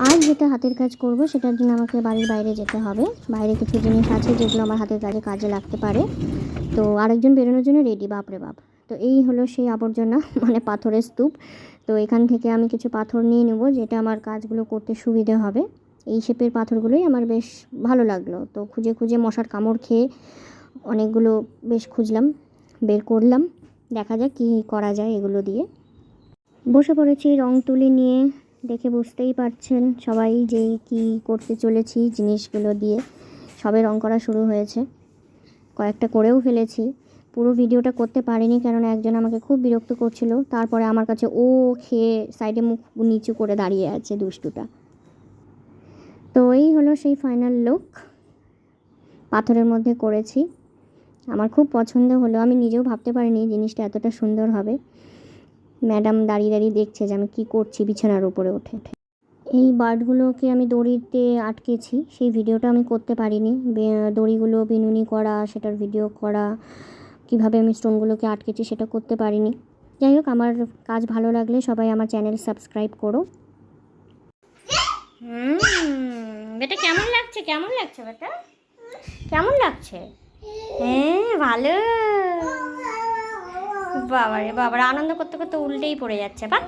আজ যেটা হাতের কাজ করব সেটার জন্য আমাকে বাড়ির বাইরে যেতে হবে। বাইরে কিছু জিনিস আছে যেগুলো আমার হাতের কাজে লাগতে পারে। তো আরেকজন বেরোনোর জন্য রেডি, বাপরে বাপ। তো এই হলো সেই আবর্জনা মানে পাথরের স্তূপ। তো এখান থেকে আমি কিছু পাথর নিয়ে নেব যেটা আমার কাজগুলো করতে সুবিধে হবে। এই শেপের পাথরগুলোই আমার বেশ ভালো লাগলো। তো খুঁজে খুঁজে মশার কামড় খেয়ে অনেকগুলো বেশ খুঁজলাম, বের করলাম। দেখা যাক কী করা যায় এগুলো দিয়ে। বসে পড়েছি রং তুলি নিয়ে। দেখে বুঝতেই পারছেন সবাই যে কি করতে চলেছি জিনিসগুলো দিয়ে। সবে রং করা শুরু হয়েছে, কয়েকটা করেও ফেলেছি। পুরো ভিডিওটা করতে পারিনি কারণ একজন আমাকে খুব বিরক্ত করছিল। তারপরে আমার কাছে ও খেয়ে সাইডে মুখ নিচু করে দাঁড়িয়ে আছে দুষ্টুটা। তো এই হলো সেই ফাইনাল লুক। পাথরের মধ্যে করেছি, আমার খুব পছন্দ হলো। আমি নিজেও ভাবতে পারিনি জিনিসটা এতটা সুন্দর হবে। ম্যাডাম দাঁড়িয়ে দাঁড়িয়ে দেখছে যে আমি কী করছি বিছানার উপরে উঠে। এই বার্ডগুলোকে আমি দড়িতে আটকেছি, সেই ভিডিওটা আমি করতে পারিনি। দড়িগুলো বিনুনি করা, সেটার ভিডিও করা, কিভাবে আমি স্টোনগুলোকে আটকেছি সেটা করতে পারিনি। যাই হোক, আমার কাজ ভালো লাগলে সবাই আমার চ্যানেল সাবস্ক্রাইব করো। বেটা কেমন লাগছে, কেমন লাগছে বেটা, কেমন লাগছে? হ্যাঁ ভালো। বাবারে বাবারে, আনন্দ করতে করতে উল্টেই পড়ে যাচ্ছে। বা